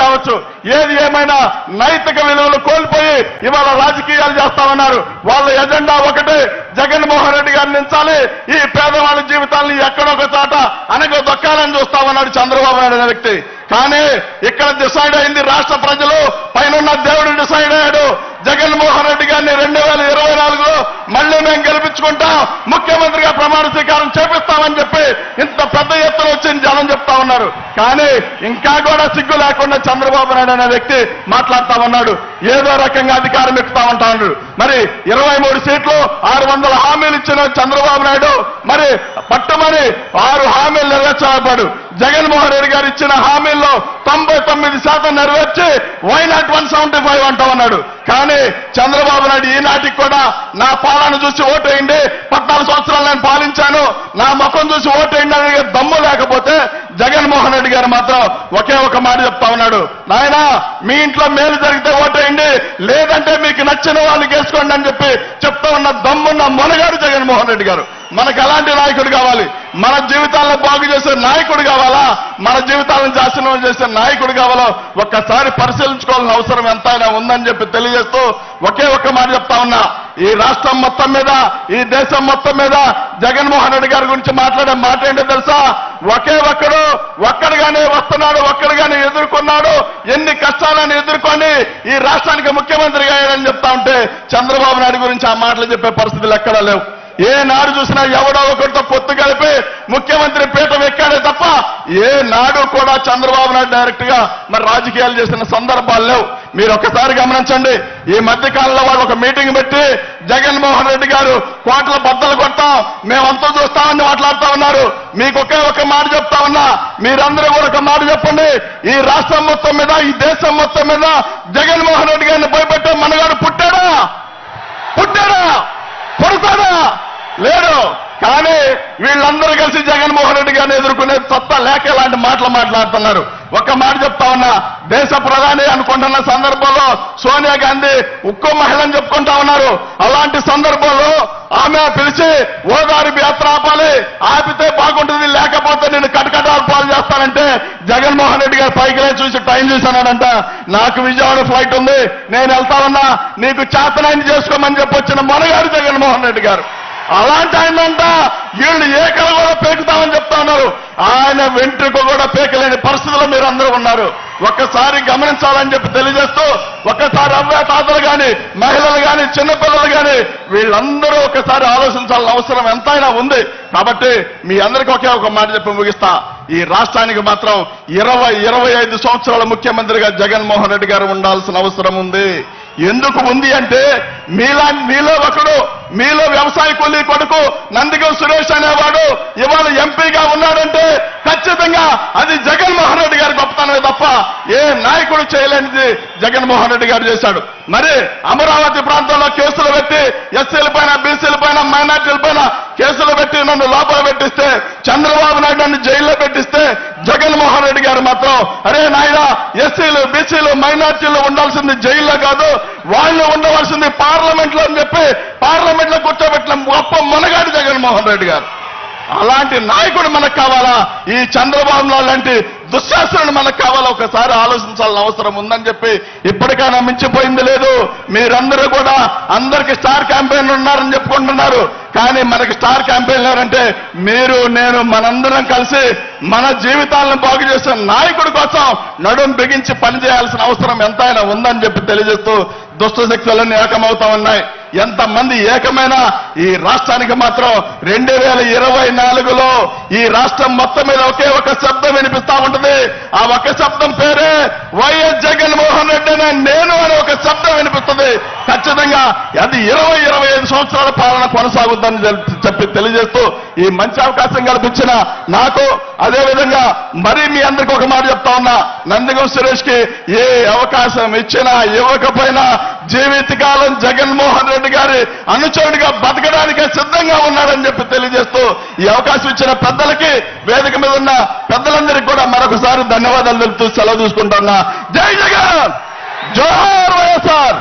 కావచ్చు. ఏది ఏమైనా నైతిక విలువలు కోల్పోయి ఇవాళ రాజకీయాలు చేస్తామన్నారు. వాళ్ళ ఎజెండా ఒకటే, జగన్మోహన్ రెడ్డి గారిని నించాలి, ఈ పేదవాళ్ళ జీవితాన్ని ఎక్కడొక చాట అనగా దొక్కాలని చూస్తామన్నాడు చంద్రబాబు నాయుడు అనే వ్యక్తి. కానీ ఇక్కడ డిసైడ్ అయింది రాష్ట్ర ప్రజలు, పైన దేవుడు డిసైడ్ అయ్యాడు. జగన్మోహన్ రెడ్డి గారిని 2024లో మళ్లీ మేము గెలిపించుకుంటాం, ముఖ్యమంత్రిగా ప్రమాణ స్వీకారం చేపిస్తామని చెప్పి ఇంత పెద్ద ఎత్తున వచ్చి జనం చెప్తా ఉన్నారు. కానీ ఇంకా కూడా సిగ్గు లేకుండా చంద్రబాబు నాయుడు అనే వ్యక్తి మాట్లాడుతా ఉన్నాడు. ఏదో రకంగా అధికారం ఎక్కుతామంటా ఉన్నాడు. మరి 23 సీట్లు 600 హామీలు ఇచ్చిన చంద్రబాబు నాయుడు మరి పట్టుమని 6 హామీలు నెరవేర్చబడ్డాడు. జగన్మోహన్ రెడ్డి గారు ఇచ్చిన హామీల్లో 99% నెరవేర్చి వై నాట్ 175 అంటా ఉన్నాడు. కానీ చంద్రబాబు నాయుడు ఈనాటికి కూడా నా పాలన చూసి ఓటేయండి, 14 సంవత్సరాలు నేను పాలించాను, నా ముఖం చూసి ఓటేయండి అనే దమ్ము లేకపోతే జగన్మోహన్ రెడ్డి గారు మాత్రం ఒకే ఒక మాట చెప్తా ఉన్నాడు, నాయనా మీ ఇంట్లో మేలు జరిగితే ఓటేయండి, లేదంటే మీకు నచ్చిన వాళ్ళు చేసుకోండి అని చెప్పి చెప్తా ఉన్న దమ్మున్న మొనగాడు జగన్మోహన్ రెడ్డి గారు. మనకు అలాంటి నాయకుడు కావాలి. మన జీవితాలను బాగు చేసే నాయకుడు కావాలా, మన జీవితాలను నాశనం చేసే నాయకుడు కావాలో ఒక్కసారి పరిశీలించుకోవాల్సిన అవసరం ఎంతైనా ఉందని చెప్పి తెలియజేస్తూ ఒకే ఒక్క మాట చెప్తా ఉన్నా, ఈ రాష్ట్రం మొత్తం మీద, ఈ దేశం మొత్తం మీద జగన్మోహన్ రెడ్డి గారి గురించి మాట్లాడే మాట ఏంటో తెలుసా? ఒకే ఒక్కడుగానే వస్తున్నాడు, ఒక్కడుగానే ఎదుర్కొన్నాడు, ఎన్ని కష్టాలను ఎదుర్కొని ఈ రాష్ట్రానికి ముఖ్యమంత్రిగా అయ్యాడని చెప్తా ఉంటే చంద్రబాబు నాయుడు గురించి ఆ మాటలు చెప్పే పరిస్థితులు ఎక్కడా లేవు. ఏ నాడు చూసినా ఎవడో ఒకరితో పొత్తు కలిపి ముఖ్యమంత్రి పీఠం ఎక్కాడే తప్ప ఏ నాడు కూడా చంద్రబాబు నాయుడు డైరెక్ట్ గా మరి రాజకీయాలు చేసిన సందర్భాలు లేవు. మీరు ఒక్కసారి గమనించండి. ఈ మధ్య కాలంలో వాళ్ళు ఒక మీటింగ్ పెట్టి జగన్మోహన్ రెడ్డి గారు కోట్ల బద్దలు కొడతాం, మేమంతా చూస్తామని మాట్లాడుతా ఉన్నారు. మీకు ఒకే ఒక మాట చెప్తా ఉన్నా, మీరందరూ కూడా ఒక మాట చెప్పండి, ఈ రాష్ట్రం మొత్తం మీద, ఈ దేశం మొత్తం మీద జగన్మోహన్ రెడ్డి గారిని భయపెట్టే మనగాడు పుట్టాడా? పుడతాడా? లేడు. కానీ వీళ్ళందరూ కలిసి జగన్మోహన్ రెడ్డి గారిని ఎదుర్కొనే సత్తా లేక ఇలాంటి మాటలు మాట్లాడుతున్నారు. ఒక్క మాట చెప్తా ఉన్నా, దేశ ప్రధాని అనుకుంటున్న సందర్భంలో సోనియా గాంధీ ఉక్కు మహిళని చెప్పుకుంటా ఉన్నారు. అలాంటి సందర్భంలో ఆమె పిలిచి ఓదారి యాత్ర ఆపాలి, ఆపితే బాగుంటుంది, లేకపోతే నేను కటకటాలు పాలు చేస్తానంటే జగన్మోహన్ రెడ్డి గారు పైకి చూసి టైం చూశానంట, నాకు విజయవాడ ఫ్లైట్ ఉంది, నేను వెళ్తా ఉన్నా, నీకు చేతనాన్ని చేసుకోమని చెప్పి వచ్చిన మొనగాడు జగన్మోహన్ రెడ్డి గారు. అలాంటి ఆయనంట వీళ్ళు ఏకలు కూడా పేకుతామని చెప్తా ఉన్నారు. ఆయన వెంట్రుక కూడా పేకలేని పరిస్థితుల్లో మీరు అందరూ ఉన్నారు. ఒక్కసారి గమనించాలని చెప్పి తెలియజేస్తూ, ఒక్కసారి అవ్వ తాతలు కానీ, మహిళలు కానీ, చిన్నపిల్లలు కానీ వీళ్ళందరూ ఒకసారి ఆలోచించాల్సిన అవసరం ఎంతైనా ఉంది. కాబట్టి మీ అందరికీ ఒకే ఒక మాట చెప్పి ముగిస్తా, ఈ రాష్ట్రానికి మాత్రం 20-25 సంవత్సరాల ముఖ్యమంత్రిగా జగన్మోహన్ రెడ్డి గారు ఉండాల్సిన అవసరం ఉంది. ఎందుకు ఉంది అంటే మీలో ఒకడు, మీలో వ్యవసాయ కూలీ కొడుకు నందిగం సురేష్ అనేవాడు ఇవాళ ఎంపీగా ఉన్నాడంటే ఖచ్చితంగా అది జగన్మోహన్ రెడ్డి గారి గొప్పతనమే తప్ప ఏ నాయకుడు చేయలేనిది జగన్మోహన్ రెడ్డి గారు చేశాడు. మరి అమరావతి ప్రాంతంలో కేసులు పెట్టి ఎస్సీల పైన, బీసీల పైన, మైనార్టీల పైన కేసులు పెట్టి నన్ను లోపల పెట్టిస్తే, చంద్రబాబు నాయుడు నన్ను జైల్లో పెట్టిస్తే జగన్మోహన్ రెడ్డి గారు మాత్రం అరే నాయనా, ఎస్సీలు, బీసీలు, మైనార్టీలు ఉండాల్సింది జైల్లో కాదు, వాళ్ళు ఉండవలసింది పార్లమెంట్ లో అని చెప్పి పార్లమెంట్ లో కూర్చోబెట్టిన గొప్ప మొనగాడు జగన్మోహన్ రెడ్డి గారు. అలాంటి నాయకుడు మనకు కావాలా? ఈ చంద్రబాబు లాంటి దుశ్శాసనుడు మనకు కావాలా? ఒకసారి ఆలోచించాల్సిన అవసరం ఉందని చెప్పి ఇప్పటికైనా మించిపోయింది లేదు. మీరందరూ కూడా అందరికి స్టార్ క్యాంపెయిన్ ఉన్నారని చెప్పుకుంటున్నారు. కానీ మనకి స్టార్ క్యాంపెయినర్ అంటే మీరు, నేను, మనందరం కలిసి మన జీవితాలను బాగు చేసే నాయకుడి కోసం నడుం బిగించి పనిచేయాల్సిన అవసరం ఎంతైనా ఉందని చెప్పి తెలియజేస్తూ, దుష్ట శక్తులన్నీ ఏకమవుతా ఉన్నాయి. ఎంతమంది ఏకమైనా ఈ రాష్ట్రానికి మాత్రం 2024లో ఈ రాష్ట్రం మొత్తం మీద ఒకే ఒక శబ్దం వినిపిస్తా ఉంటుంది. ఆ ఒక శబ్దం పేరే వైఎస్ జగన్మోహన్ రెడ్డి అనే నేను అనే ఒక శబ్దం వినిపిస్తుంది. ఖచ్చితంగా అది 20-25 సంవత్సరాల పాలన కొనసాగుద్దని చెప్పి తెలియజేస్తూ, ఈ మంచి అవకాశం కల్పించిన నాకు, అదేవిధంగా మరి మీ అందరికీ ఒక మాట చెప్తా ఉన్నా, నందిగం సురేష్ కి ఏ అవకాశం ఇచ్చినా ఇవ్వకపోయినా జీవితకాలం జగన్మోహన్ రెడ్డి గారి అనుచరుడిగా బతకడానికే సిద్ధంగా ఉన్నాడని చెప్పి తెలియజేస్తూ, ఈ అవకాశం ఇచ్చిన పెద్దలకి, వేదిక మీద ఉన్న పెద్దలందరికీ కూడా మరొకసారి ధన్యవాదాలు తెలుపుతూ సెలవు తీసుకుంటున్నా. జై జగన్, జోహార్ వైఎస్ఆర్.